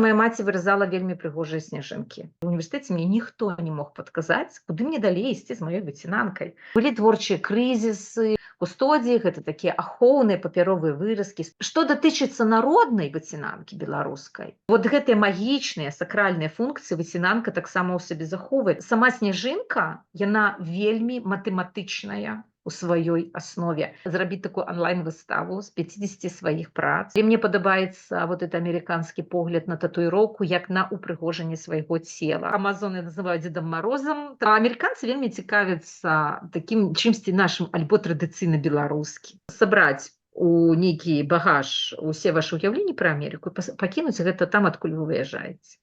Моя маці выразала вельмі прыгожыя сняжынкі. У універсітэце мне ніхто не мог падказаць, куды мне далей ісці з маёй выцінанкай. Былі творчыя крызісы, кустодіі, гэта такія ахоўныя папяровыя выразкі. Што датычыцца народнай выцінанкі беларускай, вот гэтыя магічныя сакральныя функцыі выцінанка таксама ў сабе захоўвае. Сама сняжынка, яна вельмі матэматычная у сваёй аснове. Зрабіць такую онлайн-выставу з 50 сваіх прац. І мне падабаецца вот это амерыканскі погляд на татуіроўку як на упрыгожанне свайго цела. Амазоны называюць Дзедам Марозам. Амерыканцы вельмі цікавяцца такім чымсьці нашым альбо традыцыйна беларускім. Сабраць у нейкі багаж усе вашы ўяўленні пра Амерыку і пакінуць гэта там, адкуль вы выязджаеце.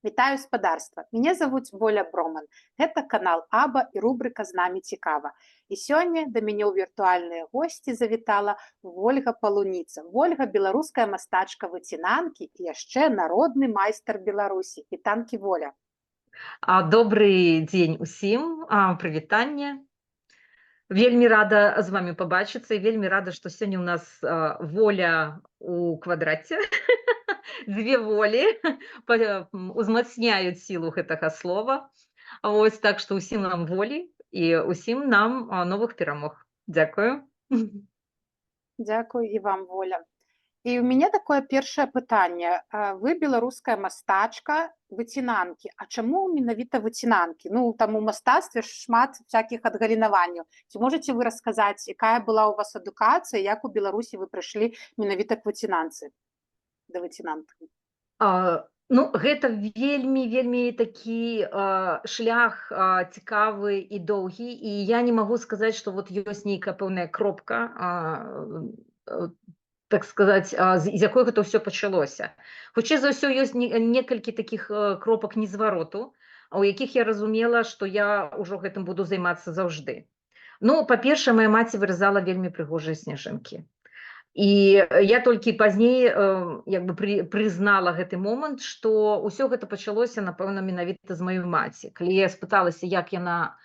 Вітаю спадарства. Мяне завуць Воля Броман. Гэта канал Аба і рубрыка «З намі цікава». І сёння да мяне ў віртуальныя госці завітала Вольга Палуніца. Вольга – беларуская мастачка выцінанкі і яшчэ народны майстар Беларусі. Вітанкі, Воля. Добры дзень усім, прывітанне. Вельмі рада з вами пабачыцца і вельмі рада, што сёння ў нас воля у квадраце. Дзве волі узмацняюць сілу гэтага слова. Вось, так што ўсім нам волі і ўсім нам новых перамог. Дзякую. Дзякую і вам, Воля. І ў мяне такое першае пытанне. Вы беларуская мастачка выцінанкі. А чаму менавіта выцінанкі? Ну, там у мастацтве шмат всякіх адгалінаванняў. Ці можаце вы расказаць, якая была ў вас адукацыя, як у Беларусі вы прыйшлі менавіта к выцінанцы? Да выцінанкі? Ну, гэта вельмі такі шлях цікавы і доўгі, і я не магу сказаць, што вот ёсць нейкая пэўная кропка, так сказаць, з якой гэта ўсё пачалося. Хутчэй за ўсё, ёсць некалькі такіх кропак незвароту, у якіх я разумела, што я ўжо гэтым буду займацца заўжды. Ну, па-першае, моя маці выразала вельмі прыгожыя сняжынкі. І я толькі пазней прызнала гэты момант, што ўсё гэта пачалося, напэўна, менавіта з маёй маці. Калі я спыталася, як яна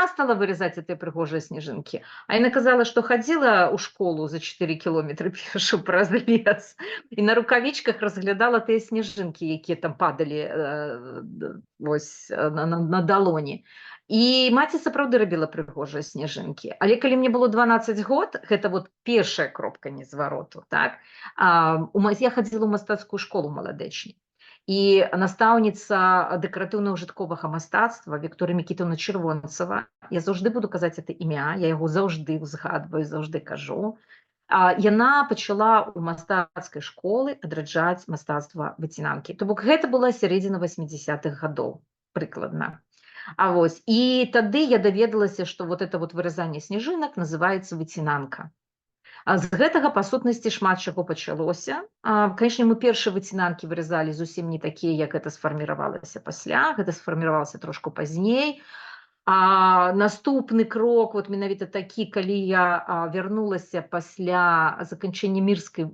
стала выразаць гэтыя прыгожыя сняжынкі, а яна казала, што хадзіла ў школу за 4 кілометры пешу праз лес і на рукавічках разглядала тыя сняжынкі, якія там падалі на далоні. І маці сапраўды рабіла прыгожыя сняжынкі. Але калі мне было 12 год, гэта вот першая кропка незвароту, так? Я хадзіла ў мастацкую школу маладэчні. І настаўніца дэкаратыўна-ўжытковага мастацтва Вікторыя Мікітаўна Чырвонцава, я заўжды буду казаць гэта імя, я яго заўжды узгадваю, заўжды кажу, яна пачала ў мастацкай школы адраджаць мастацтва выцінанкі. То бок гэта была сярэдзіна 80-х гадоў, прыкладна. І тады я даведалася, што вот это вот выразанне сняжынак называецца выцінанка. З гэтага, па сутнасці, шмат чаго пачалося. Канечне, мы першыя выцінанкі выразалі зусім не такія, як гэта сфарміравалася пасля, гэта сфарміравалася трошку пазней. Наступны крок, вот менавіта такі, калі я вярнулася пасля заканчэння Мірскай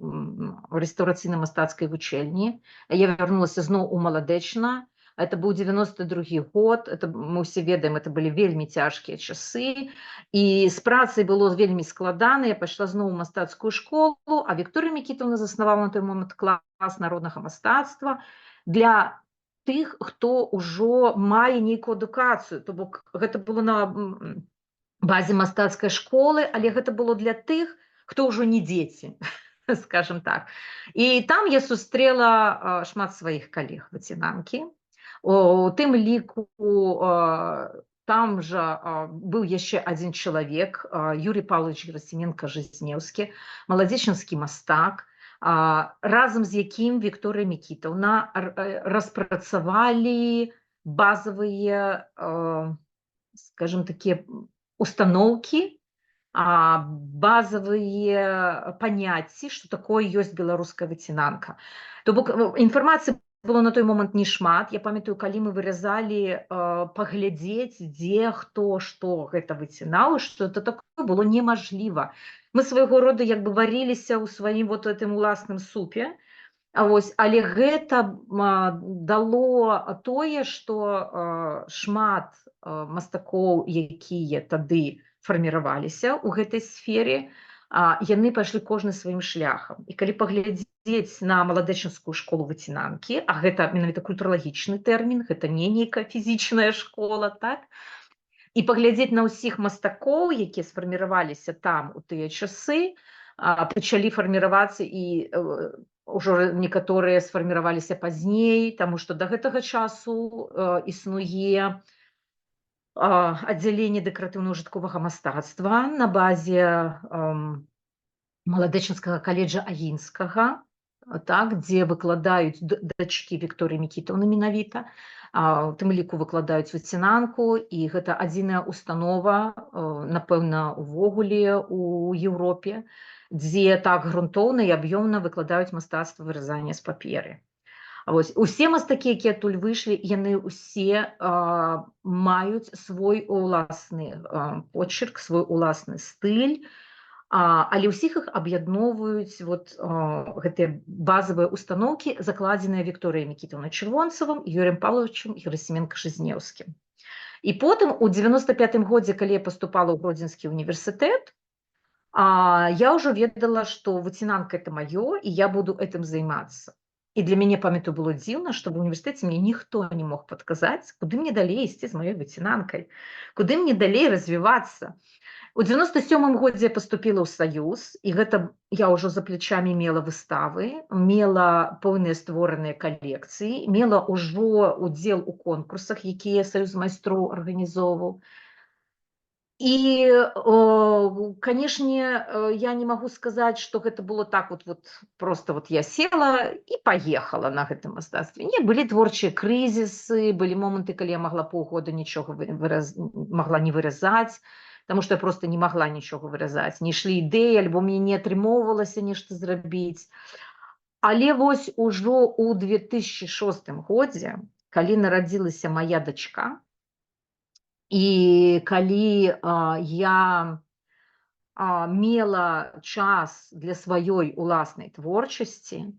рэстаўрацыйна-мастацкай вучэльні, я вярнулася зноў у маладэчна. Это быў 92-й год, мы ўсе ведаем, это былі вельмі цяжкія часы, і з працай было вельмі складана, я пайшла зноў у мастацкую школу, а Вікторыя Мікітаўна заснавала на той момант клас народнага мастацтва для тых, хто ўжо мае нейкую адукацыю, то бок гэта было на базе мастацкай школы, але гэта было для тых, хто ўжо не дзеці, скажем так. І там я сустрэла шмат сваіх калег выцінанкі. У тым ліку там жа быў яшчэ адзін чалавек, Юрій Павлович Герасименко-Жизнеўскі, маладзечанскі мастак, разам з якім Вікторыя Мікітаўна распрацавалі базавыя, скажем, такія устаноўкі, базавыя паняцці, што такое ёсць беларуская выцінанка. То бок інфармацыі было на той момант не шмат. Я памятаю, калі мы выразалі паглядзець, дзе, хто, што гэта выцінаў, што это такое было немажліва. Мы свайго роду як бы варіліся ў сваім вот гэтым уласным супе, Але гэта дало тое, што шмат мастакоў, якія тады фарміраваліся ў гэтай сфере, яны пайшлі кожны сваім шляхам. І калі паглядзець на маладэчынскую школу выцінанкі, а гэта менавіта культуралагічны тэрмін, гэта не нейкая фізічная школа, так? І паглядзець на ўсіх мастакоў, якія сфарміраваліся там у тыя часы, пачалі фарміравацца і ўжо некаторыя сфарміраваліся пазней, таму што да гэтага часу існуе аддзяленне дэкаратыўна-ўжытковага мастацтва на базе маладэчынскага каледжа Агінскага, так, дзе выкладаюць дачкі Вікторыі Мікітаўны менавіта, у тым ліку выкладаюць выцінанку, і гэта адзіная установа, напэўна, увогуле у Еўропе, дзе так грунтоўна і аб'ёмна выкладаюць мастацтва выразання з паперы. Усе мастакі, якія адтуль выйшлі, яны ўсе маюць свой уласны почерк, свой уласны стыль, але ўсіх іх аб'ядноўваюць гэтыя базавыя устаноўкі, закладзеныя Вікторыяй Мікітаўнай Чырвонцавым, Юрыем Павловичам Герасіменка-Жизнеўскім. І потым, у 95-м годзе, калі я паступала ў Гродзенскі універсітэт, я ўжо ведала, што выцінанка – это маё, і я буду этым займацца. І для мяне, памятаю, было дзіўна, што ў універсітэце мне ніхто не мог падказаць, куды мне далей ісці з маёй выцінанкай, куды мне далей развівацца. У 97-м годзе я паступіла ў Саюз, і гэта я ўжо за плечамі мела выставы, мела пэўныя створаныя калекцыі, мела ўжо удзел у конкурсах, якія Саюз майстроў арганізоўваў. І, канешне, я не магу сказаць, што гэта было так просто я села і паехала на гэтым мастацтве. Не, былі творчыя крызісы, былі моманты, калі я магла паўгода нічога магла не выразаць, таму што я просто не магла нічога выразаць. Не ішлі ідэі, альбо мне не атрымоўвалася нешта зрабіць. Але вось ужо ў 2006 годзе, калі нарадзілася мая дачка, і калі я мела час для сваёй уласнай творчасці,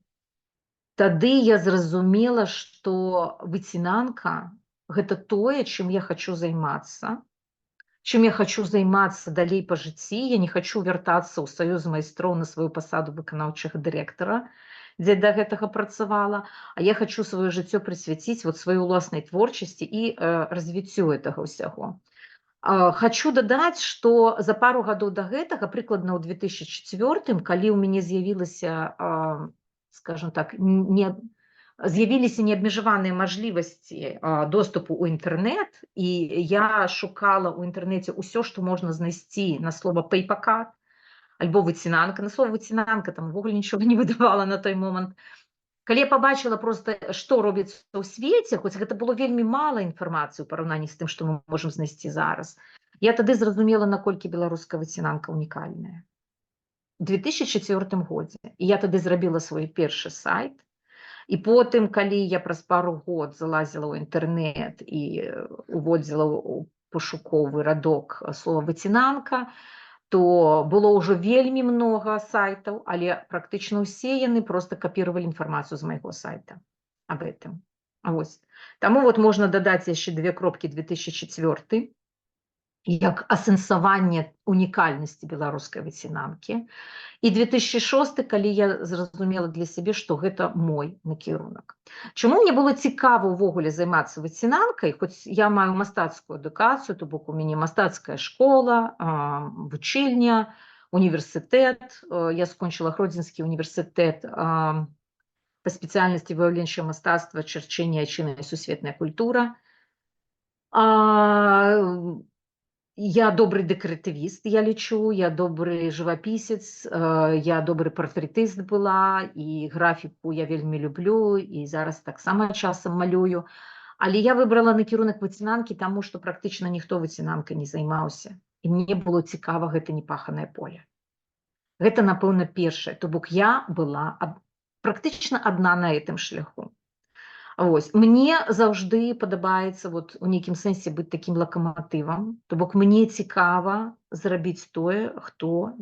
тады я зразумела, што выцінанка – гэта тое, чым я хачу займацца, чым я хачу займацца далей па жыцці. Я не хачу вяртацца ў Саюз майстроў на сваю пасаду выканаўчага дырэктара, дзе да гэтага працавала, а я хачу сваё жыццё прысвяціць сваёй уласнай творчасці і развіццю гэтага ўсяго. Хачу дадаць, што за пару гадоў да гэтага, прыкладна ў 2004-м, калі ў мяне з'явілася, скажем так, з'явіліся неабмежаваныя мажлівасці доступу ў інтэрнэт, і я шукала ў інтэрнэце ўсё, што можна знайсці на слова «пейпакат», альбо выцінанка. На слова выцінанка там увогуле нічога не выдавала на той момант. Калі я пабачыла просто, што робіцца ў свеце, хоць гэта было вельмі мала інфармацыі ў параўнанні з тым, што мы можам знайсці зараз, я тады зразумела, наколькі беларуская выцінанка унікальная. У 2004 годзе. І я тады зрабіла свой першы сайт, і потым, калі я праз пару год залазіла ў інтэрнэт і уводзіла ў пошуковы радок слова «выцінанка», то было ўжо вельмі многа сайтаў, але практычна ўсе яны проста капіравалі інфармацыю з майго сайта аб гэтым. Таму можна дадаць яшчэ 2 кропкі 2004 як асэнсаванне унікальнасці беларускай выцінанкі, і 2006, калі я зразумела для сябе, што гэта мой накірунак. Чаму мне было цікава ўвогуле займацца выцінанкай, хоць я маю мастацкую адукацыю, то бок у мяне мастацкая школа, вучыльня, універсітэт. Я скончыла Гродзенскі універсітэт па спецыяльнасці выяўленчае мастацтва, чарчэнне, айчынная і сусветная культура. Я добры дэкаратывіст, я лічу, я добры жывапісец, я добры партрэтыст была, і графіку я вельмі люблю, і зараз таксама часам малюю. Але я выбрала накірунак выцінанкі, таму што практычна ніхто выцінанкай не займаўся. І мне было цікава гэта непаханае поле. Гэта, напэўна, першае. То бок я была практычна адна на гэтым шляху. Мне заўжды падабаецца у нейкім сэнсе быць такім лакаматывам, то бок мне цікава зрабіць тое, што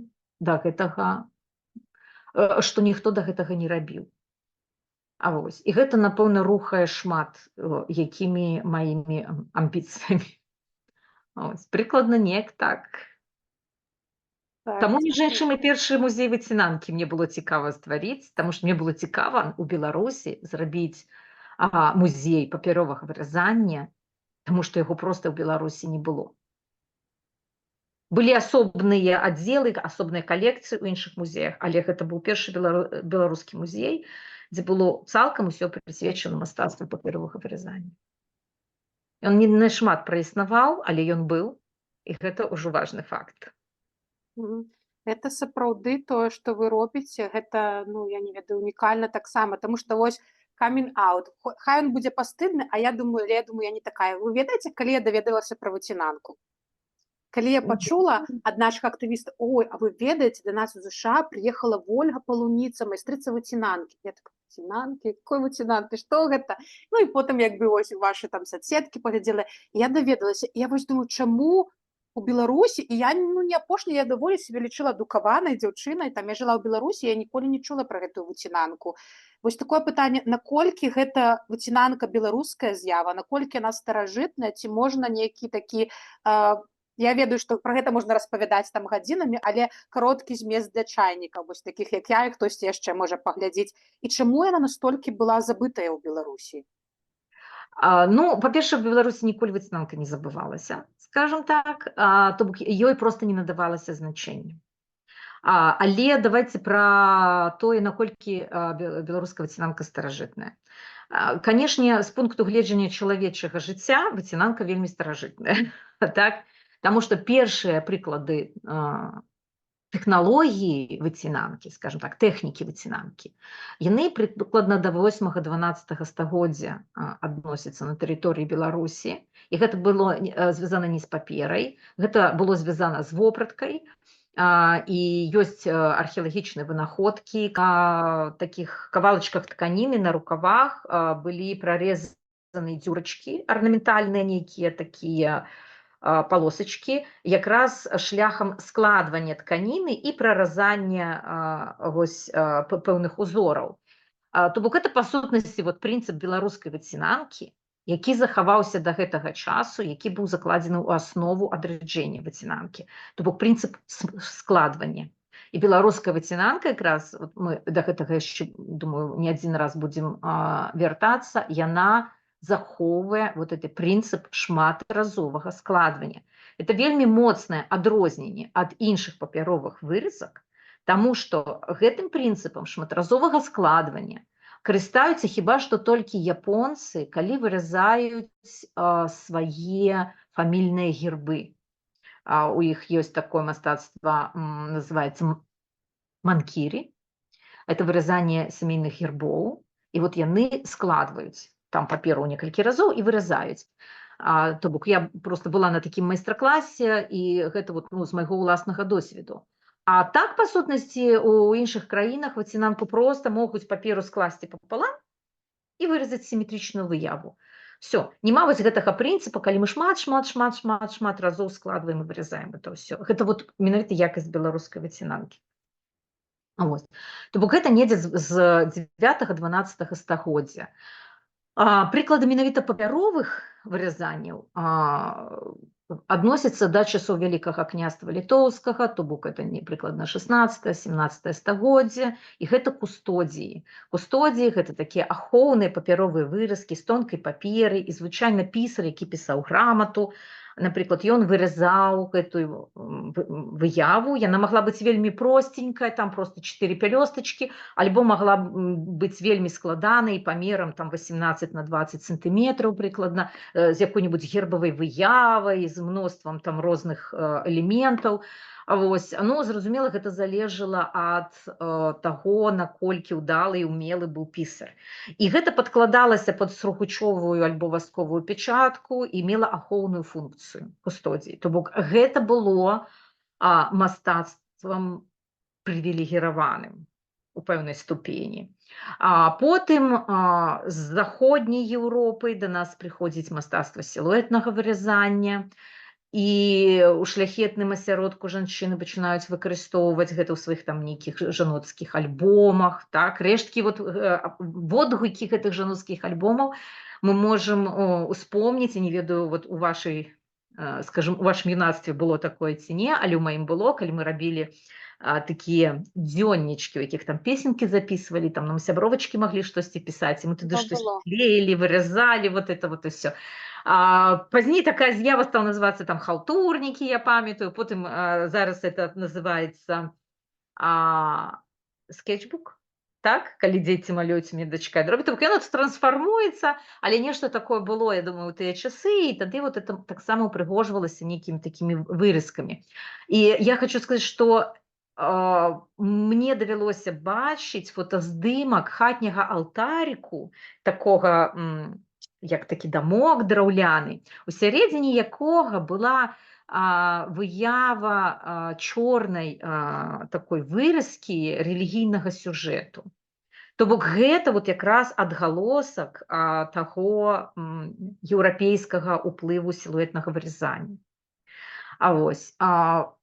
ніхто да гэтага не рабіў. І гэта, напэўна, рухае шмат якімі маімі амбіцыямі. Прыкладна неяк так. Так, Таму, між дзякуй. іншым, і першы музей выцінанкі мне было цікава стварыць, таму што мне было цікава ў Беларусі зрабіць музей папяровага выразання, таму што яго проста ў Беларусі не было. Былі асобныя аддзелы, асобныя калекцыі ў іншых музеях, але гэта быў першы беларускі музей, дзе было цалкам усё прысвечана мастацтву папяровага выразання. Ён не нашмат праіснаваў, але ён быў, і гэта ўжо важны факт. Гэта сапраўды тое, што вы робіце, гэта, я не ведаю, унікальна таксама, таму што вось камінг-аут, хай ён будзе пастыдны, а я думаю, я не такая. Вы ведаеце, калі я даведалася пра выцінанку? Калі я пачула ад нашых актывістаў: ой, а вы ведаеце, да нас у ЗША прыехала Вольга Палуніца, майстрыца выцінанкі. Я так: выцінанкі? Какой выцінанкі? Што гэта? І потым вось вашы там соцсеткі паглядзела, і я даведалася. І я вось думаю, чаму у Беларусі, і я не апошняя, я даволі сябе лічыла адукаванай дзяўчынай, там я жыла ў Беларусі, я ніколі не чула пра гэтую выцінанку. Вось такое пытанне, наколькі гэта выцінанка беларуская з'ява, наколькі яна старажытная, ці можна нейкі такі, я ведаю, што пра гэта можна распавядаць там гадзінамі, але кароткі змест для чайнікаў, вось такіх як я, і хтосьці яшчэ можа паглядзець. І чаму яна настолькі была забытая ў Беларусі? Па-першае, в Беларусі ніколі выцінанка не забывалася, скажем так, то бок ёй проста не надавалася значэння. Але давайце пра тое, наколькі беларуская выцінанка старажытная. Канешне, з пункту гледжання чалавечага жыцця выцінанка вельмі старажытная, так? Таму што першыя прыклады тэхналогіі выцінанкі, скажем так, тэхнікі выцінанкі, яны прыкладна да 8-12 стагоддзя адносяцца на тэрыторыі Беларусі, і гэта было звязана не з паперай, гэта было звязана з вопраткай, і ёсць археалагічныя вынаходкі, такіх кавалачках тканіны на рукавах былі прарэзаны дзюрачкі арнаментальныя, нейкія такія полосочки, якраз шляхам складвання тканіны і праразання пэўных узораў. То бок гэта, па сутнасці, прынцып беларускай выцінанкі, які захаваўся да гэтага часу, які быў закладзены ў аснову адраджэння выцінанкі. То бок прынцып складвання. І беларуская выцінанка, якраз мы да гэтага яшчэ, думаю, не адзін раз будзем вяртацца, яна захоўвае гэты прынцып шматразовага складвання. Это вельмі моцнае адрозненне ад іншых папяровых выразак, таму што гэтым прынцыпам шматразовага складвання карыстаюцца хіба што толькі японцы, калі выразаюць свае фамільныя гербы. У іх ёсць такое мастацтва, называецца манкірі. Это выразанне сямейных гербоў, і яны складваюць там паперу некалькі разоў і выразаюць. То бок я просто была на такім майстар-класе, і гэта з майго ўласнага досведу. А так, па сутнасці, у іншых краінах выцінанку проста могуць паперу скласці папалам і выразаць сіметрычную выяву. Всё, няма гэтага прынцыпа, калі мы шмат разоў складваем і выразаем это ўсё. Гэта менавіта якасць беларускай выцінанкі. То бок гэта недзе з 9-12 стагоддзя. Прыклады менавіта папяровых выразанняў адносяцца да часоў Вялікага княства Літоўскага, то бок это прыкладна 16-17 стагоддзе, і гэта кустодіі. Кустодіі – гэта такія ахоўныя папяровыя выразкі з тонкай паперы, і звычайна пісар, які пісаў грамату, напрыклад, ён выразаў гэтую выяву, яна магла быць вельмі простенькая, там просто 4 пялёстачкі, альбо магла быць вельмі складанай памерам 18 на 20 сантыметраў прыкладна, з якой-небудзь гербавай выявай, з мноствам розных элементаў. Зразумела, гэта залежала ад таго, наколькі ўдалы і ўмелы быў пісар. І гэта падкладалася пад сургучовую альбо васковую печатку і мела ахоўную функцыю кустодіі. То бок гэта было мастацтвам прывілегіраваным у пэўнай ступені. Потым з заходняй Еўропы да нас прыходзіць мастацтва сілуэтнага выразання, і у шляхетным асяродку жанчыны пачынаюць выкарыстоўваць гэта ў сваіх там нейкіх жаноцкіх альбомах, так, рэшткі водгукі гэтых жаноцкіх альбомаў мы можам успомніць, я не ведаю, вот у вашай, скажем, у вашым юнацтве было такое ці не, але ў маім было, калі мы рабілі такія дзённічкі, у якіх там песенкі записывалі, там нам сябровачкі маглі штосьці пісаць, і мы туды штось Было. клеілі, вырезалі, вот это вот і все. Пазней такая з'ява стала называцца там халтурнікі, я памятаю, потым зараз это называецца скетчбук, так, калі дзеці малююць, мне дачка робіць, то яно трансфармуецца, але нешта такое было, я думаю, у тыя часы, і тады вот это таксама упрыгожвалася нейкімі такімі вырыскамі. І я хочу сказаць, што мне давялося бачыць фотаздымак хатняга алтарыку, такога, як такі дамок драўляны, усярэдзіне якога была выява чорнай такой выразкі рэлігійнага сюжэту. То бок гэта вот якраз адгалосак таго еўрапейскага ўплыву сілуэтнага вырезання.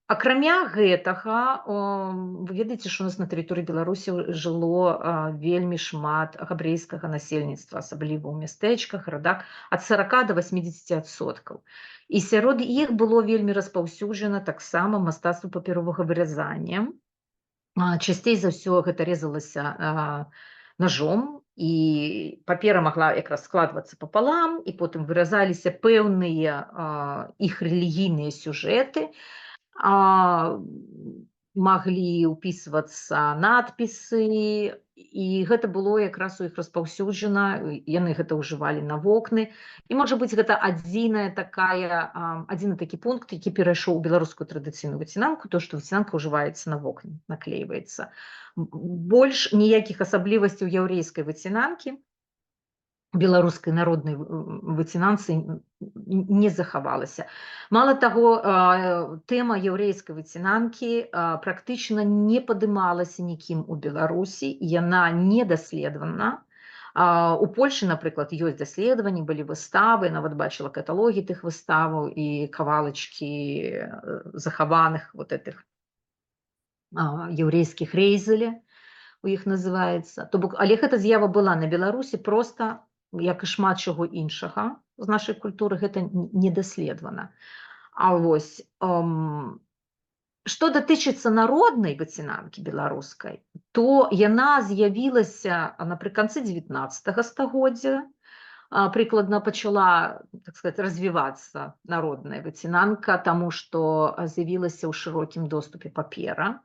Акрамя гэтага, вы ведаеце, што у нас на тэрыторыі Беларусі жыло вельмі шмат габрэйскага насельніцтва, асабліва ў мястэчках, гарадах, ад 40 до 80%. І сярод іх было вельмі распаўсюджана таксама мастацтва папяровага вырязання. Часцей за ўсё гэта рэзалася ножом, і папера магла якраз складвацца пополам, і потым выразаліся пэўныя іх рэлігійныя сюжэты, маглі ўпісвацца надпісы, і гэта было якраз у іх распаўсюджана, яны гэта ўжывалі на вокны. І, можа быць, гэта адзіны такі пункт, які перайшоў у беларускую традыцыйную выцінанку, то, што выцінанка ўжываецца на вокны, наклейваецца. Больш ніякіх асаблівасцяў яўрэйскай выцінанкі, беларускай народнай выцінанцы не захавалася. Мала таго, тэма яўрэйскай выцінанкі практычна не падымалася нікім у Беларусі, яна не даследавана. У Польшы, напрыклад, ёсць даследаванні, былі выставы, нават бачыла каталогі тых выставаў і кавалачкі захаваных вот этих яўрэйскіх рэйзеле, у іх называецца. То бок, але гэта з'ява была на Беларусі проста, як і шмат чаго іншага з нашай культуры, гэта не даследавана. Што датычыцца народнай выцінанкі беларускай, то яна з'явілася напрыканцы 19 стагоддзя, прыкладна пачала, так сказать, развівацца народная выцінанка, таму што з'явілася ў шырокім доступе папера.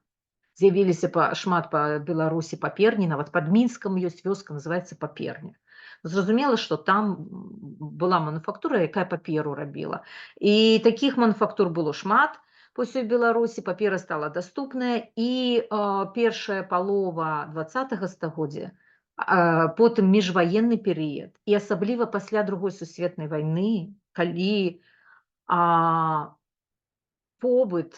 З'явіліся шмат па Беларусі паперні, нават пад Мінскам ёсць вёска, называецца Паперня. Зразумела, што там была мануфактура, якая паперу рабіла. І такіх мануфактур было шмат па ўсёй Беларусі, папера стала даступная, і першая палова 20 стагоддзя, потым міжваенны перыяд, і асабліва пасля Другой сусветнай вайны, калі побыт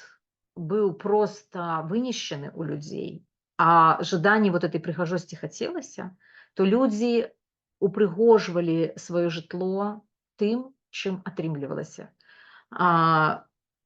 быў проста вынішчаны ў людзей, а жаданне вот этой прыгажосці хацелася, то людзі упрыгожвалі сваё жытло тым, чым атрымлівалася.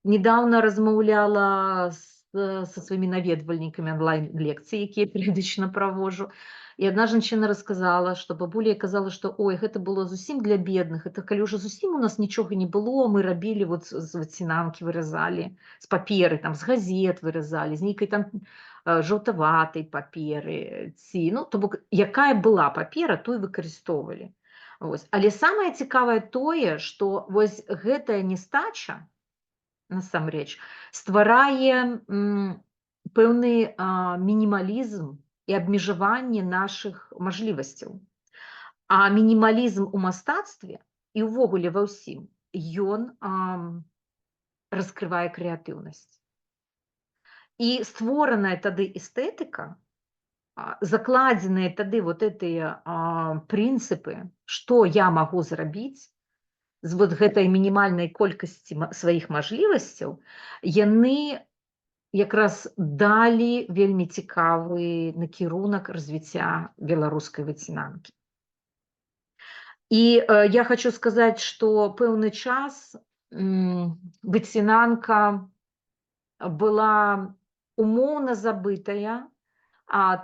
Недаўна размаўляла са сваімі наведвальнікамі онлайн-лекцыі, якія перыядычна праводжу, і адна жанчына расказала, што бабуля казала, што ой, гэта было зусім для бедных, это калі ўжо зусім у нас нічога не было, мы рабілі вот з выцінанкі, выразалі, з паперы, там, з газет выразалі, з нейкай там жаўтаватай паперы, то бок, якая была папера, то і выкарыстоўвалі. Але самае цікавае тое, што вось гэтая нестача, насамрэч, стварае пэўны мінімалізм і абмежаванне нашых мажлівасцяў. А мінімалізм у мастацтве і ўвогуле ва ўсім, ён раскрывае крэатыўнасць. І створаная тады эстэтыка, закладзеныя тады вот гэтыя прынцыпы, што я магу зрабіць з вот гэтай мінімальнай колькасці сваіх мажлівасцяў, яны якраз далі вельмі цікавы накірунак развіцця беларускай выцінанкі. І я хочу сказаць, што пэўны час выцінанка была умоўна забытая,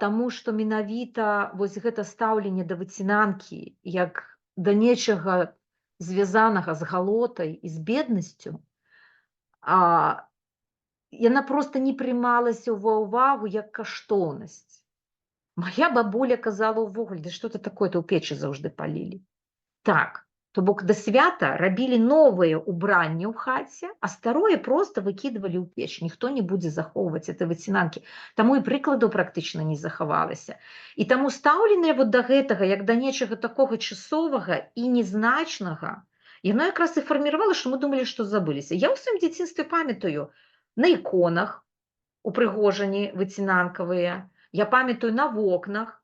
таму што менавіта вось гэта стаўленне да выцінанкі як да нечага звязанага з галотай і з беднасцю, яна проста не прымалася ва ўвагу як каштоўнасць. Мая бабуля казала ўвогуле: «Да што ты такое-то ў печы заўжды палілі». Так, то бок да свята рабілі новае ўбранне ў хаце, а старое проста выкідвалі ў печ. Ніхто не будзе захоўваць этой выцінанкі. Таму і прыкладаў практычна не захавалася. І таму стаўленне вот да гэтага, як да нечага такога часовага і незначнага, яно якраз і фарміравала, што мы думалі, што забыліся. Я ў сваім дзяцінстве памятаю на іконах упрыгожані выцінанкавыя, я памятаю на вокнах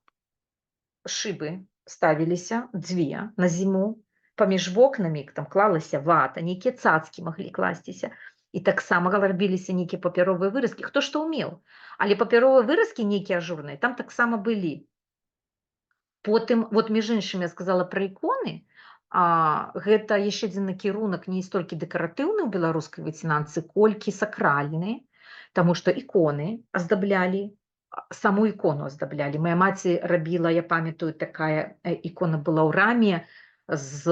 шыбы ставіліся дзве на зіму, паміж вокнамі там клалася вата, нейкія цацкі маглі класціся, і таксама рабіліся нейкія папяровыя выразкі, хто што ўмеў. Але папяровыя выразкі нейкія ажурныя там таксама былі. Потым, вот між іншым, я сказала пра іконы, гэта яшчэ адзін накірунак не столькі дэкаратыўны ў беларускай выцінанцы, колькі сакральны, таму што іконы аздаблялі, саму ікону аздаблялі. Мая маці рабіла, я памятаю, такая ікона была ў раме з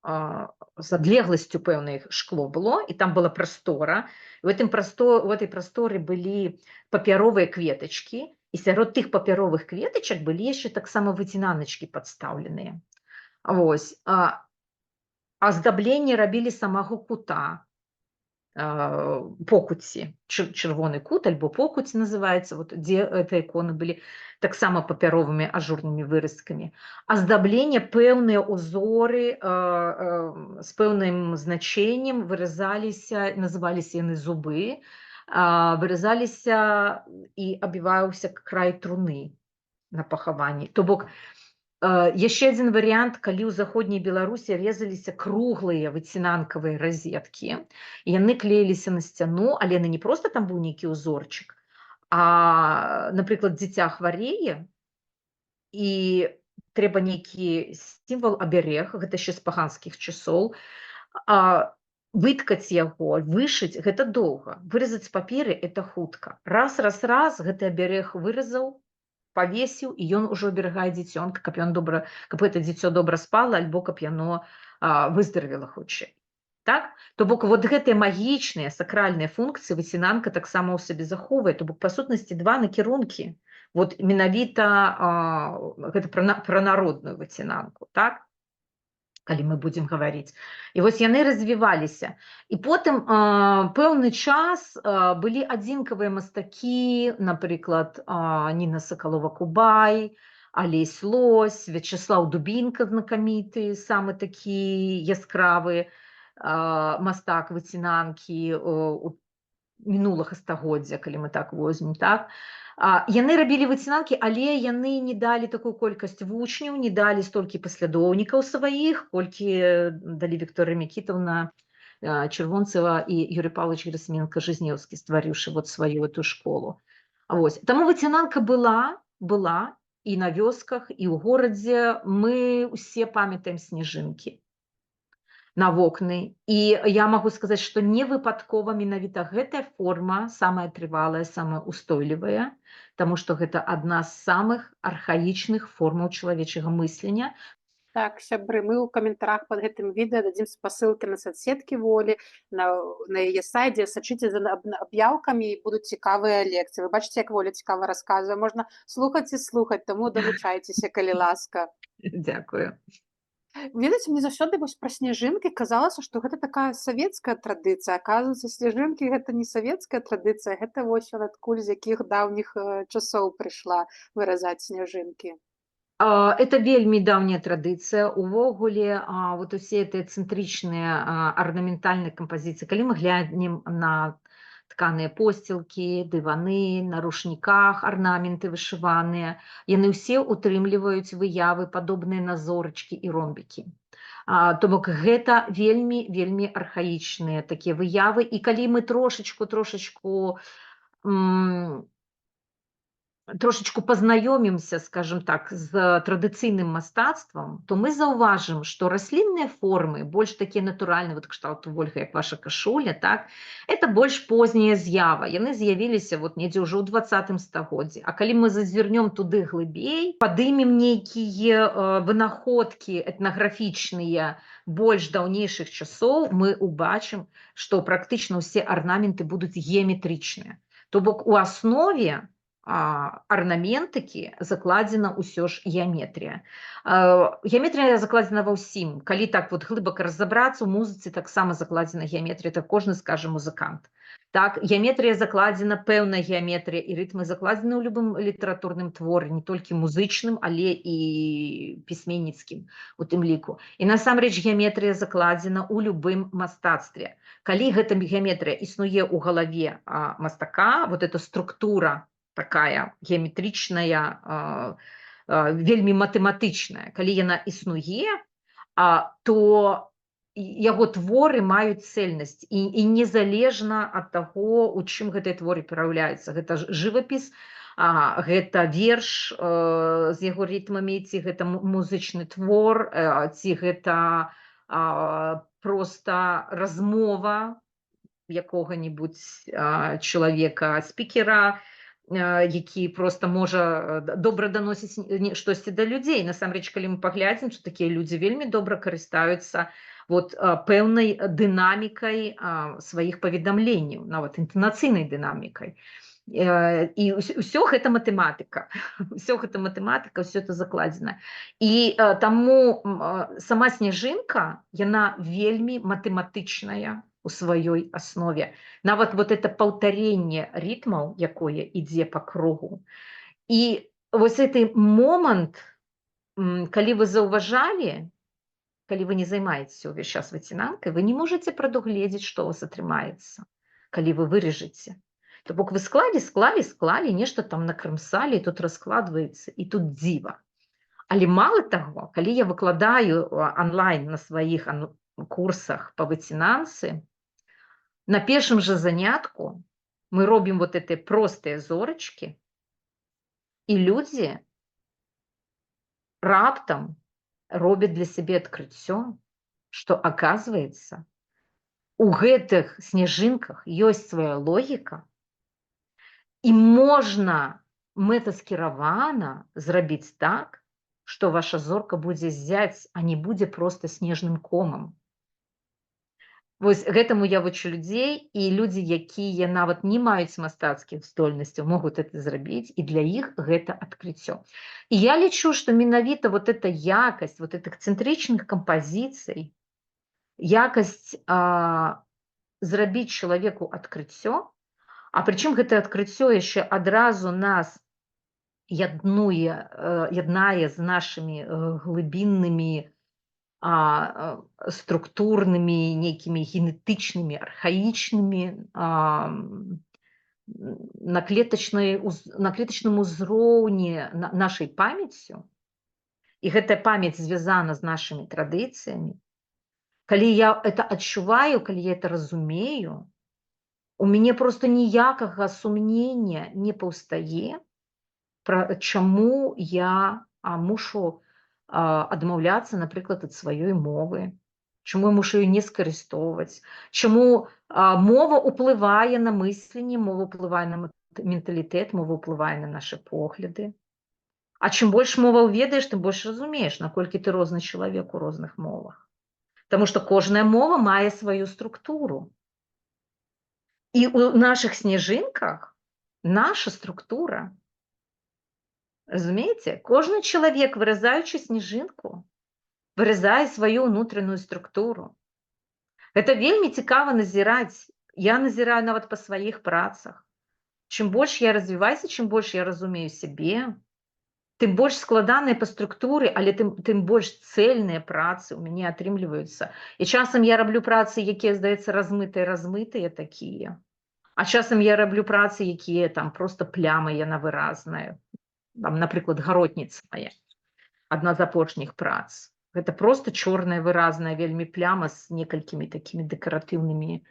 адлегласцю пэўнай шкло было, і там была прастора. У этой прасторе былі папяровыя кветачкі, і сярод тых папяровых кветачак былі яшчэ таксама выцінаначкі падстаўленыя. Вось. Аздабленне рабілі самого кута, покуці, чырвоны кут альбо покуць называецца, вот, дзе гэта іконы былі таксама папяровымі ажурнымі выразкамі. Аздабленне, пэўныя узоры з пэўным значэннем выразаліся, называліся яны зубы, выразаліся і абіваўся край труны на пахаванні. То бок, яшчэ адзін варыянт, калі ў заходняй Беларусі резаліся круглыя выцінанкавыя разеткі, яны клеіліся на сцяну, але яны не проста там быў нейкі ўзорчык, а, напрыклад, дзіця хварэе, і трэба нейкі сімвал, аберег, гэта яшчэ з паганскіх часоў, выткаць яго, вышыць, гэта доўга. Выразаць з паперы – это хутка. Раз, гэты аберег выразаў, павесіў, і ён ужо аберагае дзіцёнка, каб гэта дзіцё добра спала, альбо каб яно выздаравела хутчэй. Так? То бок, вот гэтыя магічныя, сакральныя функцыі выцінанка таксама ў сабе захоўвае. То бок, па сутнасці, два накірункі. Вот менавіта гэта пра народную выцінанку, так? Калі мы будзем гаварыць. І вось яны развіваліся. І потым пэўны час былі адзінкавыя мастакі, напрыклад, Ніна Сакалова-Кубай, Алесь Лось, Вячеслаў Дубінка знакаміты, самы такі яскравы мастак выцінанкі мінулага стагоддзя, калі мы так возьмем, так? Яны рабілі выцінанкі, але яны не далі такую колькасць вучняў, не далі столькі паслядоўнікаў сваіх, колькі далі Вікторыя Мікітаўна Чырвонцева і Юрый Павлович Герасименко-Жизнеўскі, стварыўшы вот сваю эту школу. Вось. Таму выцінанка была і на вёсках, і ў горадзе. Мы ўсе памятаем сніжынкі на вокны. І я магу сказаць, што не выпадкова менавіта гэтая форма самая трывалая, самая устойлівая, таму што гэта адна з самых архаічных формаў чалавечага мыслення. Так, сябры, мы ў каментарах пад гэтым відэа дадзім спасылкі на соцсеткі Волі, на яе сайце, сачыце за аб'яўкамі, і будуць цікавыя лекцыі. Вы бачыце, як Воля цікава расказвае, можна слухаць і слухаць, таму далучайцеся, калі ласка. Дзякую. Ведаеце, мне заўсёды вось пра сняжынкі казалася, што гэта такая савецкая традыцыя. Аказваецца, сняжынкі гэта не савецкая традыцыя, гэта вось адкуль з якіх даўніх часоў прыйшла выразаць сняжынкі. Это вельмі даўняя традыцыя. Увогуле, вот усе гэтыя цэнтрычныя арнаментальныя кампазіцыі, калі мы глянем на тканыя посцілкі, дываны, на рушніках, арнаменты вышываныя, яны ўсе утрымліваюць выявы, падобныя на зорачкі і ромбікі. То бок, гэта вельмі архаічныя такія выявы. І калі мы трошачку трошечку пазнаёмімся, скажем так, з традыцыйным мастацтвам, то мы заўважым, што раслінныя формы, больш такія натуральныя, вот кшталту Вольга, як ваша кашуля, так, это больш позняя з'ява. Яны з'явіліся вот недзе ўжо ў 20 стагоддзі. А калі мы зазірнём туды глыбей, падымем нейкія вынаходкі этнаграфічныя больш даўнейшых часоў, мы ўбачым, што практычна ўсе арнаменты будуць геаметрычныя. То бок у аснове арнаментыкі закладзена ўсё ж геаметрыя. Геаметрыя закладзена ва ўсім. Калі так вот глыбака разабрацца, у музыцы таксама закладзена геаметрія, так кожны скажа музыкант. Так, геаметрія закладзена, пэўная геаметрія і рытмы закладзены ў любым літаратурным творы, не толькі музычным, але і пісьменніцкім у тым ліку. І насамрэч геаметрія закладзена ў любым мастацтве. Калі гэта геаметрія існуе ў галаве мастака, вот эта структура такая геаметрычная, вельмі матэматычная. Калі яна існуе, то яго творы маюць цэльнасць і незалежна ад таго, у чым гэтыя творы праяўляюцца. Гэта жывапіс, гэта верш з яго рытмамі, ці гэта музычны твор, ці гэта проста размова якога-небудзь чалавека, спікера, які проста можа добра даносіць штосьці да людзей. Насамрэч, калі мы паглядзім, што такія людзі вельмі добра карыстаюцца вот пэўнай дынамікай сваіх паведамленняў, нават інтанацыйнай дынамікай. І ўсё гэта матэматыка. Усё гэта матэматыка, ўсё это закладзена. І таму сама сняжынка, яна вельмі матэматычная у сваёй аснове. Нават вот это паўтаренне рытмаў, якое ідзе па кругу. І вось гэты момант, калі вы заўважалі, калі вы не займаецеся ўвесь час выцінанкай, вы не можаце прадугледзець, што у вас атрымаецца, калі вы вырежаце. То бок вы склалі, нешта там накрымсалі, і тут раскладваецца, і тут дзіва. Але мала таго, калі я выкладаю онлайн на сваіх курсах па выцінанцы, на першым жа занятку мы робім вот эти простыя зорачкі, і людзі раптам робяць для сябе адкрыццё, што, аказваецца, у гэтых сняжынках ёсць свая логіка, і можна мэтаскіравана зрабіць так, што ваша зорка будзе ззяць, а не будзе проста снежным комам. Вось гэтаму я вучу людзей, і людзі, якія нават не маюць мастацкіх здольнасцяў, могуць это зрабіць, і для іх гэта адкрыццё. І я лічу, што менавіта вот эта якасць вот этих цэнтрычных кампазіцый, якасць зрабіць чалавеку адкрыццё, а прычым гэта адкрыццё яшчэ адразу нас яднае з нашымі глыбіннымі структурнымі, нейкімі генетычнымі, архаічнымі, на клетачным узроўні нашай памяццю, і гэтая памяць звязана з нашымі традыцыямі. Калі я это адчуваю, калі я это разумею, у мяне проста ніякага сумнення не паўстае, чаму я мушу адмаўляцца, напрыклад, ад сваёй мовы, чаму я мушу яе не скарыстоўваць, чаму мова ўплывае на мысленне, мова ўплывае на менталітэт, мова ўплывае на нашы погляды. А чым больш моваў ведаеш, тым больш разумееш, наколькі ты розны чалавек у розных мовах. Таму што кожная мова мае сваю структуру. І ў нашых сняжынках наша структура. Разумееце? Кожны чалавек, выразаючы сніжынку, выразае сваю ўнутраную структуру. Гэта вельмі цікава назіраць. Я назіраю нават па сваіх працах. Чым больш я развіваюся, чым больш я разумею сябе, тым больш складаныя па структуры, але тым больш цэльныя працы ў мяне атрымліваюцца. І часам я раблю працы, якія, здаецца, размытыя такія. А часам я раблю працы, якія там проста пляма, яна выразная. Там, напрыклад, гаротніца моя, адна з апошніх прац. Гэта проста чорная выразная вельмі пляма з некалькімі такімі дэкаратыўнымі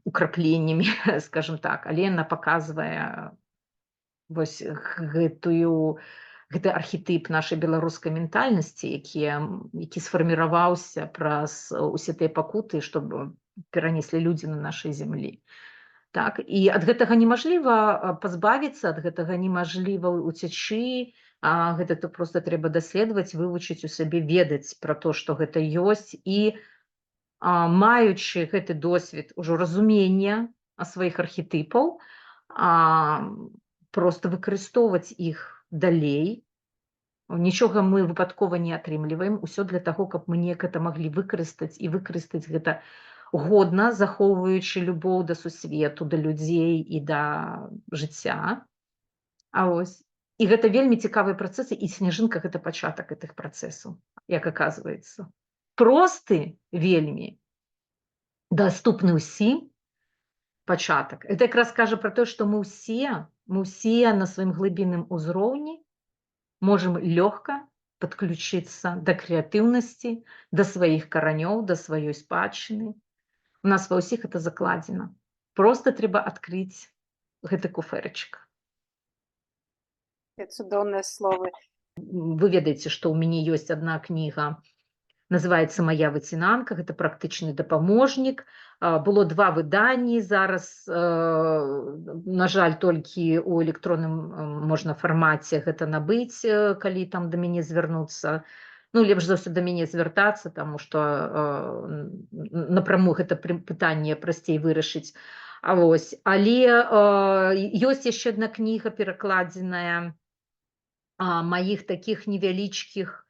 украпленнямі, скажем так, але яна паказвае вось гэты архетып нашай беларускай ментальнасці, які сфарміраваўся праз усе тыя пакуты, што перанеслі людзі на нашай зямлі. Так, і ад гэтага немажліва пазбавіцца, ад гэтага немажліва уцячы, гэта то проста трэба даследаваць, вывучыць у сабе, ведаць пра то, што гэта ёсць, і маючы гэты досвед ужо разумення сваіх архетыпаў, проста выкарыстоўваць іх далей. Нічога мы выпадкова не атрымліваем, усё для таго, каб мы неяк гэта маглі выкарыстаць і выкарыстаць гэта годна, захоўваючы любоў да сусвету, да людзей і да жыцця. І гэта вельмі цікавыя працэсы, і снежынка гэта пачатак гэтых працэсаў, як аказваецца. Просты вельмі, даступны ўсім пачатак. Это якраз кажа пра тое, што мы ўсе на сваім глыбінным узроўні можам лёгка падключыцца да крэатыўнасці, да сваіх каранёў, да сваёй спадчыны. У нас ва ўсіх это закладзена. Проста трэба адкрыць гэты куфэрачак. Цудоўныя словы. Вы ведаеце, што ў мяне ёсць адна кніга, называецца «Мая выцінанка», гэта практычны дапаможнік. Было 2 выданні, зараз, на жаль, толькі ў электронным можна фармаце гэта набыць, калі там да мяне звярнуцца. Ну, лепш за ўсё да мяне звяртацца, таму што напраму гэта пытанне прасцей вырашыць. Але ёсць яшчэ адна кніга перакладзеная маіх такіх невялічкіх,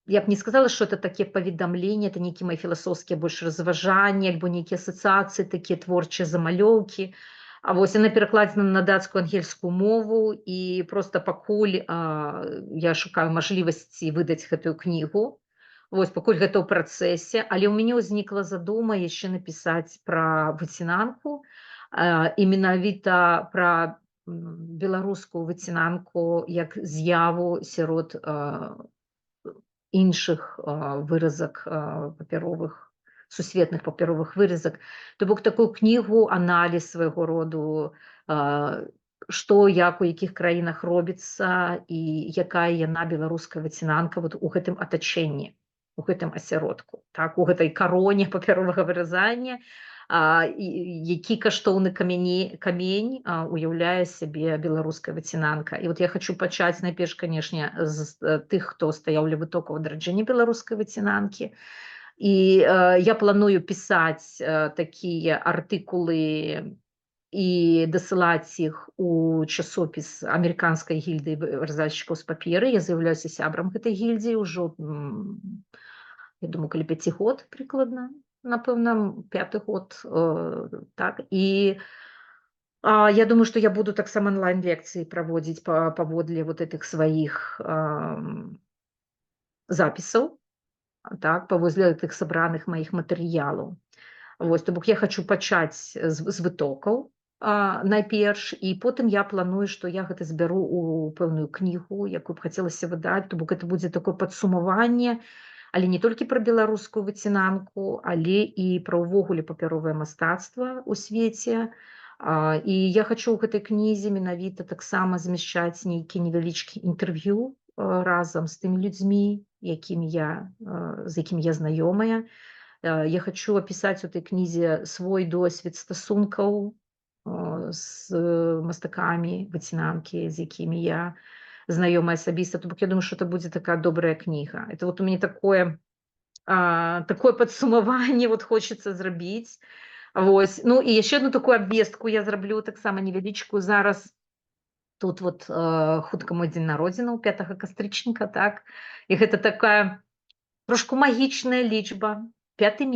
я б не сказала, што это такія паведамленні, это нейкія мае філасофскія больш разважанні, альбо нейкія асацыяцыі, такія творчыя замалёўкі. Яна перакладзена на дацкую, ангельскую мову, і проста пакуль я шукаю мажлівасці выдаць гэтую кнігу. Пакуль гэта ў працэсе, але ў мяне ўзнікла задума яшчэ напісаць пра выцінанку, і менавіта пра беларускую выцінанку як з'яву сярод іншых выразак папяровых, сусветных папяровых выразак. То бок такую кнігу, аналіз свайго роду, што, як, у якіх краінах робіцца, і якая яна, беларуская выцінанка, у гэтым атачэнні, у гэтым асяродку, так, у гэтай кароне папяровага выразання, які каштоўны камень уяўляе сябе беларуская выцінанка. І я хочу пачаць найперш, канешне, з тых, хто стаяў ля вытокаў адраджэння беларускай выцінанкі. І я планую пісаць такія артыкулы і дасылаць іх у часопіс амерыканскай гільдыі выразальшчыкаў з паперы. Я з'яўляюся сябрам гэтай гільдыі ўжо, я думаю, каля 5 год прыкладна. Напэўна, 5-й год, так, і я думаю, што я буду таксама онлайн-лекцыі праводзіць паводле гэтых сваіх запісаў, так, паводле гэтых сабраных маіх матэрыялаў. То бок я хочу пачаць з вытокаў найперш, і потым я планую, што я гэта збяру у пэўную кнігу, якую б хацелася выдаць, то бок гэта будзе такое падсумаванне, але не толькі пра беларускую выцінанку, але і пра ўвогуле папяровае мастацтва ў свеце. І я хочу ў гэтай кнізе менавіта таксама змяшчаць нейкі невялічкі інтэрв'ю разам з тымі людзьмі, з якімі я знаёмая. Я хочу апісаць у той кнізе свой досвед стасункаў з мастакамі выцінанкі, з якімі я знаёмая асабіста. То бок я думаю, што это будзе такая добрая кніга. Это у мяне такое падсумаванне хочацца зрабіць. Ну і яшчэ одну такую абвестку я зраблю таксама невялічкую зараз. Тут хутка мой дзень народзінаў, 5 кастрычніка, так. І гэта такая трошку магічная лічба. 5-й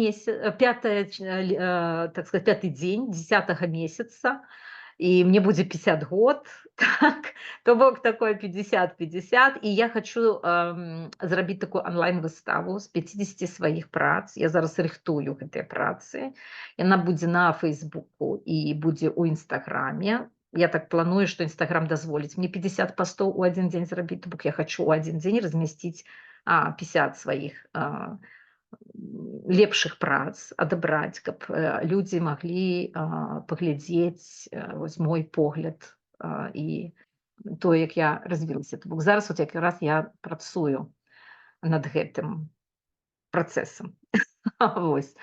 дзень 10-го месяца, і мне будзе 50 год, так, то бок такое 50-50, і я хочу зрабіць такую онлайн-выставу з 50 сваіх прац. Я зараз рыхтую гэтыя працы. Яна будзе на Фейсбуку і будзе ў Інстаграме. Я так планую, што Інстаграм дазволіць мне 50 пастоў у адзін дзень зрабіць, то бок я хочу ў адзін дзень размясціць 50 сваіх лепшых прац адабраць, каб людзі маглі паглядзець мой погляд і то, як я развілася. То бок зараз от якраз я працую над гэтым працэсам. Вось.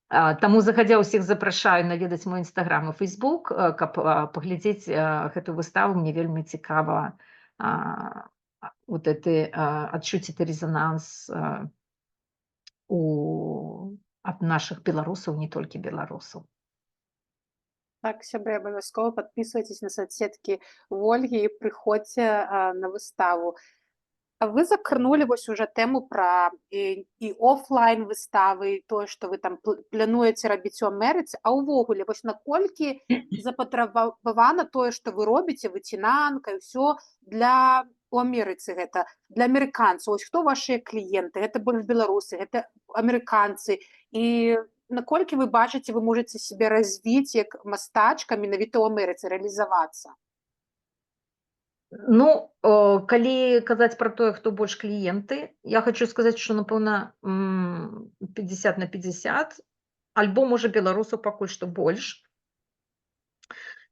Таму загадзя ўсіх запрашаю наведаць мой інстаграм і фейсбук, каб паглядзець гэтую выставу. Мне вельмі цікава вот адчуць гэты резонанс ад нашых беларусаў, не толькі беларусаў. Так, сябры, абавязкова падпісвайцесь на соцсеткі Ольгі і прыходзьце на выставу. Вы закранули вось уже тэму пра і офлайн выставы, тое, што вы там плануеце рабіць у Амерыцы, а ўвогуле вось наколькі запатрабавана тое, што вы робіце, выцінанка і ўсё у Амерыцы гэта, для амерыканцаў. Вось хто вашыя кліенты? Гэта больш беларусы, гэта амерыканцы. І наколькі вы бачыце, вы можаце сябе развіць як мастачка менавіта ў Амерыцы, рэалізавацца? Ну, калі казаць пра тое, хто больш кліенты, я хочу сказаць, што, напэўна, 50/50, альбо, можа, беларусаў пакуль што больш.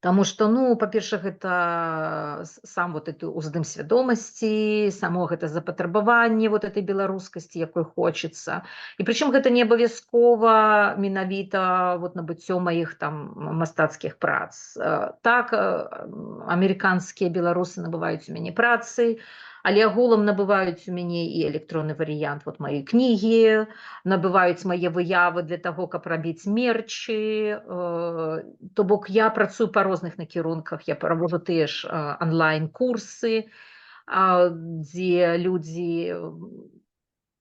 Таму што, ну, па-першае, гэта сам вот гэты ўздым свядомасці, само гэта запатрабаванне вот этой беларускасці, якой хочацца. І прычым гэта не абавязкова менавіта вот набыццё маіх там мастацкіх прац. Так, амерыканскія беларусы набываюць у мяне працы, але агулам набываюць у мяне і электронны варыянт вот маёй кнігі, набываюць мае выявы для таго, каб рабіць мерчы. То бок я працую па розных накірунках, я праводжу тыя ж онлайн-курсы, дзе людзі,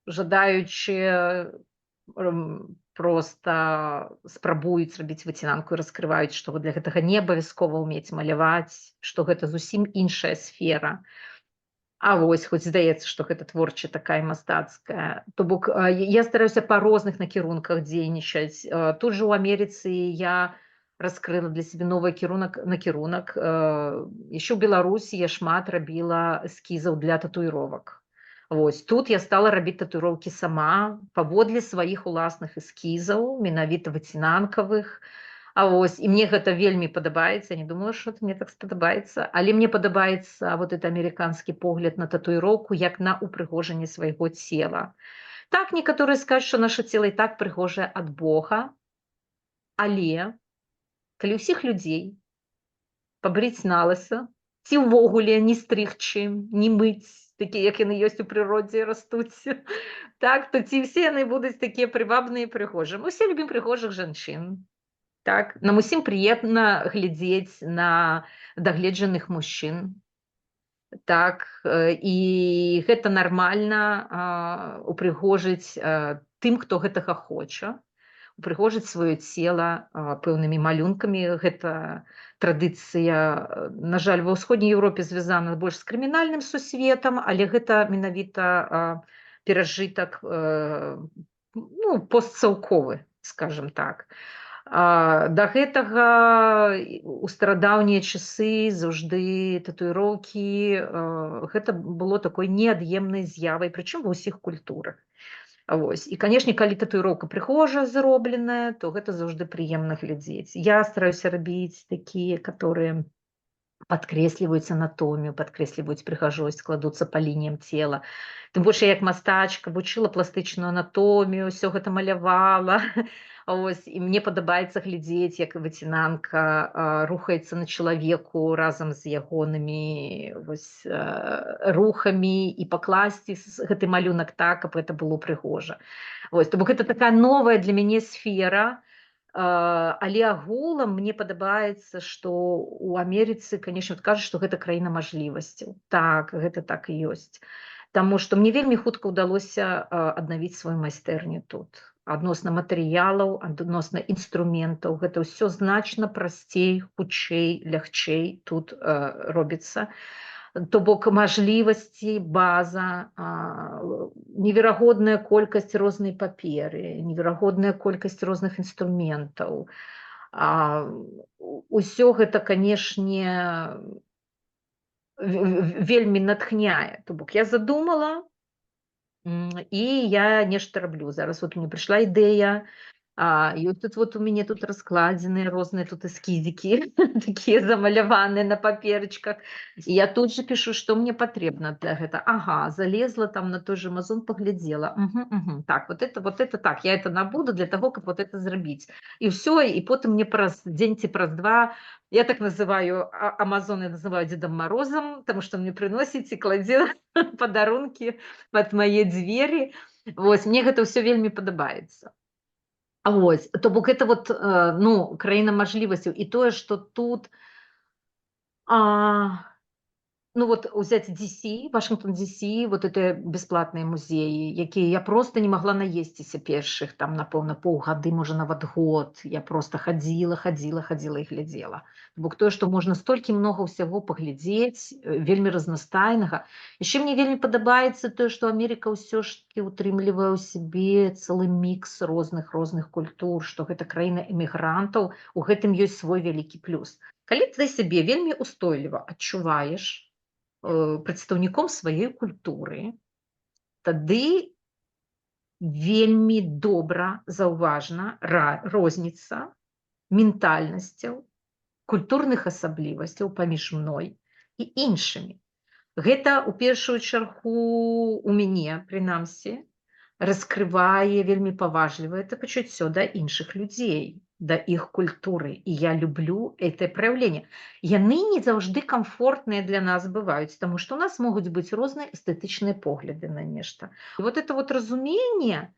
жадаючыя, проста спрабуюць рабіць выцінанку і раскрываюць, што для гэтага не абавязкова ўмець маляваць, што гэта зусім іншая сфера. А вось, хоць здаецца, што гэта творчая такая мастацкая. То бок я стараюся па розных накірунках дзейнічаць. Тут жа ў Амерыцы я раскрыла для сябе новы накірунак. Яшчэ ў Беларусі я шмат рабіла эскізаў для татуіровак. Вось, тут я стала рабіць татуіроўкі сама, паводле сваіх уласных эскізаў, менавіта выцінанкавых. Вось, і мне гэта вельмі падабаецца. Я не думала, што мне так спадабаецца, але мне падабаецца вот этот амерыканскі погляд на татуіроўку як на упрыгожанне свайго цела. Так, некаторыя скажуць, што наша цела і так прыгожае ад Бога, але калі ўсіх людзей пабрыць налыса, ці ўвогуле не стрыгчы, не мыць, такія, як яны ёсць у прыродзе, растуць, так, то ці ўсе яны будуць такія прывабныя і прыгожыя. Мы ўсе любім прыгожых жанчын. Так, нам усім прыемна глядзець на дагледжаных мужчын. Так, і гэта нармальна упрыгожыць тым, хто гэтага хоча, упрыгожыць сваё цела пэўнымі малюнкамі. Гэта традыцыя, на жаль, ва ўсходняй Еўропе звязана больш з крымінальным сусветам, але гэта менавіта перажытак, ну, постцалковы, скажем так. Да гэтага у старадаўнія часы заўжды татуіроўкі гэта было такой неад'емнай з'явай, прычым ва ўсіх культурах. Вось. І, канешне, калі татуіроўка прыгожа зробленая, то гэта заўжды прыемна глядзець. Я стараюся рабіць такія, которые падкрэсліваюць анатомію, падкрэсліваюць прыгажосць, кладуцца па лініям цела. Тым больш я як мастачка вучыла пластычную анатомію, ўсё гэта малявала. Ось, і мне падабаецца глядзець, як выцінанка рухаецца на чалавеку разам з ягонымі рухамі, і пакласці гэты малюнак так, каб гэта было прыгожа. Ось, то бок гэта такая новая для мяне сфера, але агулам мне падабаецца, што ў Амерыцы, канешне, кажуць, што гэта краіна мажлівасцяў. Так, гэта так і ёсць. Таму што мне вельмі хутка ўдалося аднавіць сваю майстэрню тут. Адносна матэрыялаў, адносна інструментаў. Гэта ўсё значна прасцей, хутчэй, лягчэй тут робіцца. То бок мажлівасці, база, неверагодная колькасць рознай паперы, неверагодная колькасць розных інструментаў. Усё гэта, канешне, вельмі натхняе. То бок я задумала, і я нешта раблю. Зараз вот мне прыйшла ідэя, І ось тут вот у мяне тут раскладзеныя розныя тут эскізікі, такія замаляваныя на паперачках. І я тут же пишу, што мне патрэбна для гэта. Ага, залезла там на той же Амазон, паглядзела. Так, вот это так, я это набуду для того, каб вот это зрабіць. І ўсё, і потым мне праз дзень ці праз два, я так называю, Амазон я называю Дедом Морозом, потому что мне прыносіць і кладзе падарункі пад мае дзверы. Вось, мне гэта ўсё вельмі падабаецца. Вось, то бок это вот, ну, краіна мажлівасцяў. І тое, што тут, ну вот взять DC, Вашингтон DC, вот это бесплатные музеі, якія я просто не могла наесціся першых, там, напэўна, паўгады, можа, нават год. Я просто хадзіла і глядзела. Бок тое, што можна столькі многа ўсяго паглядзець, вельмі разнастайнага. Яшчэ мне вельмі падабаецца тое, што Амерыка ўсё ж такі утрымлівае ў сябе цэлы мікс розных культур, што гэта краіна эмігрантаў, у гэтым ёсць свой вялікі плюс. Калі ты сябе вельмі устойліва адчуваеш прадстаўніком сваёй культуры, тады вельмі добра, заўважна розніца ментальнасцяў, культурных асаблівасцяў паміж мной і іншымі. Гэта, у першую чаргу, у мяне, прынамсі, раскрывае вельмі паважлівае это пачуццё да іншых людзей, да іх культуры. І я люблю это праяўленне. Яны не заўжды камфортныя для нас бываюць, таму што ў нас могуць быць розныя эстэтычныя погляды на нешта. І вот это вот разуменне,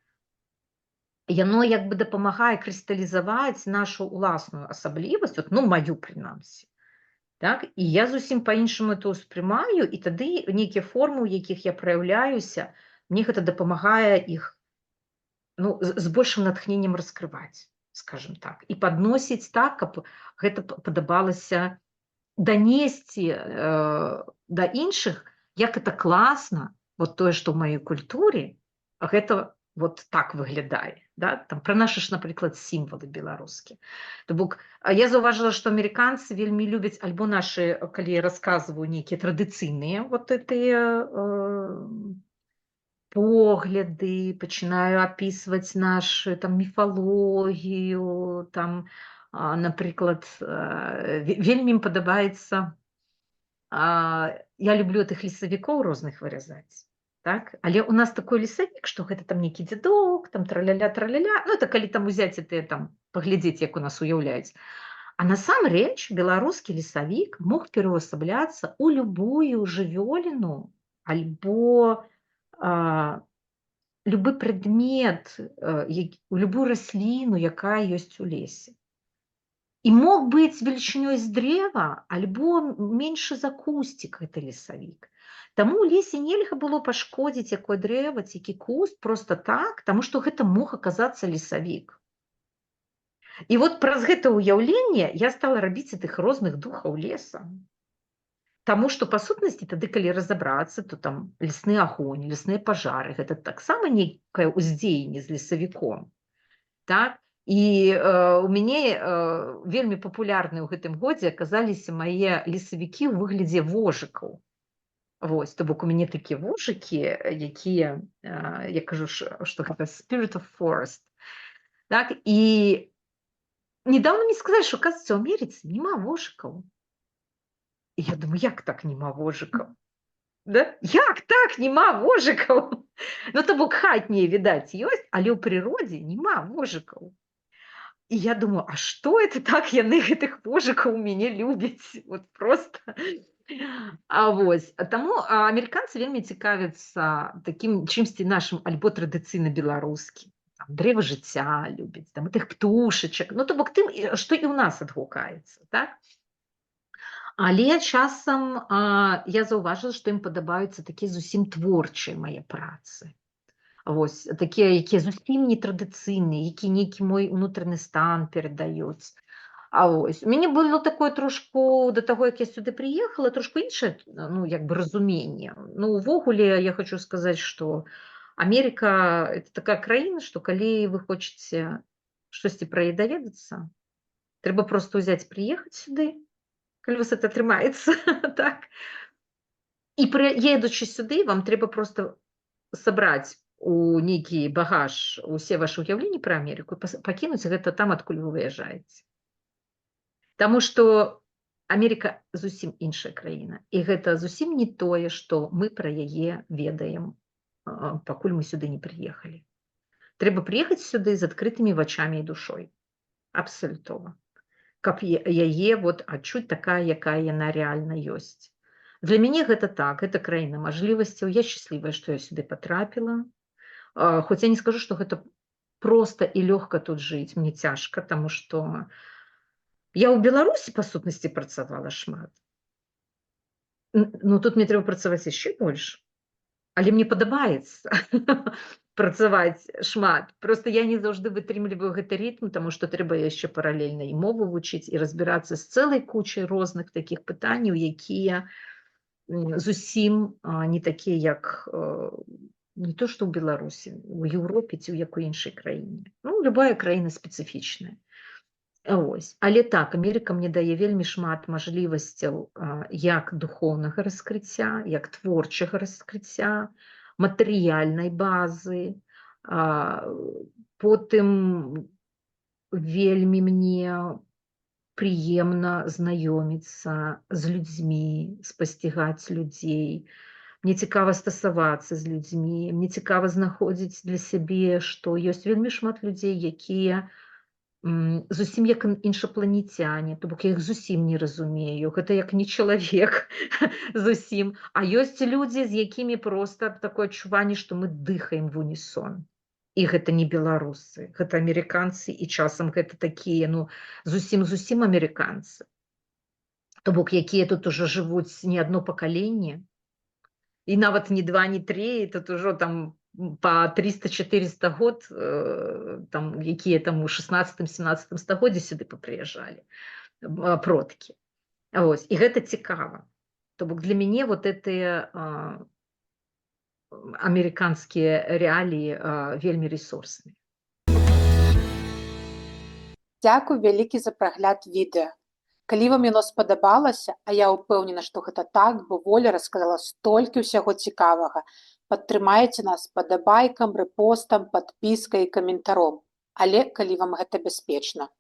яно як бы дапамагае крысталізаваць нашу ўласную асаблівасць, ну, маю прынамсі. Так? І я зусім па-іншаму это ўспрымаю, і тады нейкія формы, у якіх я праяўляюся, мне гэта дапамагае іх, ну, з большым натхненнем раскрываць, скажем так, і падносіць так, каб гэта падабалася данесці да іншых, як это класна, вот тое, што ў маёй культуры, гэта вот так выглядае. Да? Там, пра нашы ж, напрыклад, сімвалы беларускія. То бок, я заўважыла, што амерыканцы вельмі любяць альбо нашы, калі я расказваю нейкія традыцыйныя вот гэтыя погляды, пачынаю апісваць нашу там міфалогію, там, напрыклад, вельмі ім падабаецца, я люблю тых лесавікоў розных выразаць. Так? Але у нас такой лесавік, што гэта там нейкі дзедок, там траля-ля, ну это калі там узяць і там паглядзець, як у нас уяўляюць. А насамрэч беларускі лесавік мог пераўвасабляцца ў любую жывёліну альбо любы прадмет, у любую расліну, якая ёсць у лесе. І мог быць велічынёй з дрэва альбо меншы за кусцік гэты лесавік. Таму ў лесе нельга было пашкодзіць якое дрэва ці які куст просто так, таму што гэта мог аказацца лесавік. І вот праз гэта ўяўленне я стала рабіць тых розных духаў леса. Таму што, па сутнасці, тады, калі разабрацца, то там лесны агонь, лесныя пажары, гэта таксама нейкае ўздзеянне з лесавіком. Так? І у мяне вельмі папулярныя ў гэтым годзе аказаліся мае лесавікі ў выглядзе вожыкаў. Вось, то бок у мяне такія вожыкі, якія, я кажу, што гэта spirit of forest. Так? І недавно мне сказалі, што, оказывается, у Амерыцы няма вожыкаў. І я думаю, як так няма вожыкаў? Да? Як так няма вожыкаў? Ну, то бок хатнія, відаць, ёсць, але ў прыродзе няма вожыкаў. І я думаю, а што это так яны гэтых вожыкаў у мяне любяць? Вот просто... Вось. Таму амерыканцы вельмі цікавяцца такім чымсьці нашым альбо традыцыйна беларускім. Дрэва жыцця любяць, там, тых птушачак. Ну, то бок тым, што і ў нас адгукаецца, так? Але часам я заўважыла, што ім падабаюцца такія зусім творчыя мае працы. Вось, такія, якія зусім нетрадыцыйныя, які нейкі мой унутраны стан перадаюць. Вось, у мяне было такое трошку, да таго, як я сюды прыехала, трошку іншае, ну, як бы разуменне. Ну, увогуле, я хочу сказаць, што Амерыка – это такая краіна, што калі вы хочаце штосьці пра яе даведацца, трэба проста ўзяць, прыехаць сюды, калі вас это атрымаецца, так? І едучы сюды, вам трэба проста сабраць у нейкі багаж усе вашы ўяўленні пра Амерыку і пакінуць гэта там, адкуль вы выязджаеце. Таму што Амерыка зусім іншая краіна. І гэта зусім не тое, што мы пра яе ведаем, пакуль мы сюды не прыехалі. Трэба прыехаць сюды з адкрытымі вачамі і душой. Абсалютова. Каб яе адчуць такая, якая яна рэальна ёсць. Для мяне гэта так, гэта краіна мажлівасцяў. Я шчаслівая, што я сюды патрапіла. Хоць я не скажу, што гэта проста і лёгка тут жыць. Мне цяжка, таму што я ў Беларусі, па сутнасці, працавала шмат. Ну, тут мне трэба працаваць яшчэ больш. Але мне падабаецца працаваць шмат. Проста я не заўжды вытрымліваю гэты рытм, таму што трэба яшчэ паралельна і мову вучыць, і разбірацца з цэлай кучай розных такіх пытанняў, якія зусім не такія, як не то што ў Беларусі, у Еўропе ці ў якой іншай краіне. Ну, любая краіна спецыфічная. Але так, Амерыка мне дае вельмі шмат мажлівасцяў як духоўнага раскрыцця, як творчага раскрыцця, матэрыяльнай базы. Потым вельмі мне прыемна знаёміцца з людзьмі, спасцігаць людзей. Мне цікава стасавацца з людзьмі, мне цікава знаходзіць для сябе, што ёсць вельмі шмат людзей, якія зусім як іншапланецяне, то бок я іх зусім не разумею. Гэта як не чалавек зусім. А ёсць людзі, з якімі проста такое адчуванне, што мы дыхаем в унісон. І гэта не беларусы, гэта амерыканцы, і часам гэта такія, зусім амерыканцы. То бок, якія тут ужо жывуць не адно пакаленне, і нават не 2, не 3, тут ужо там па 300-400 год, якія там у 16-17 стагоддзі сюды папрыязджалі, продкі. І гэта цікава. То бок для мяне гэтыя амерыканскія рэаліі вельмі рэсурсныя. Дзякуй вялікі за прагляд відэа. Калі вам яно спадабалася, а я ўпэўнена, што гэта так, бо Воля расказала столькі ўсяго цікавага, падтрымайце нас падабайкам, рэпостам, падпіскай і каментаром. Але калі вам гэта бяспечна.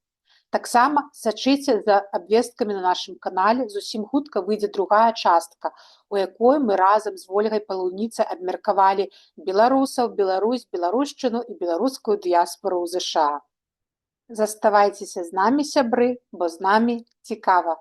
Таксама сачыце за абвесткамі на нашым канале, зусім хутка выйдзе другая частка, у якой мы разам з Вольгай Палуніцай абмеркавалі беларусаў, Беларусь, беларушчыну і беларускую дыяспору ў ЗША. Заставайцеся з намі, сябры, бо з намі цікава.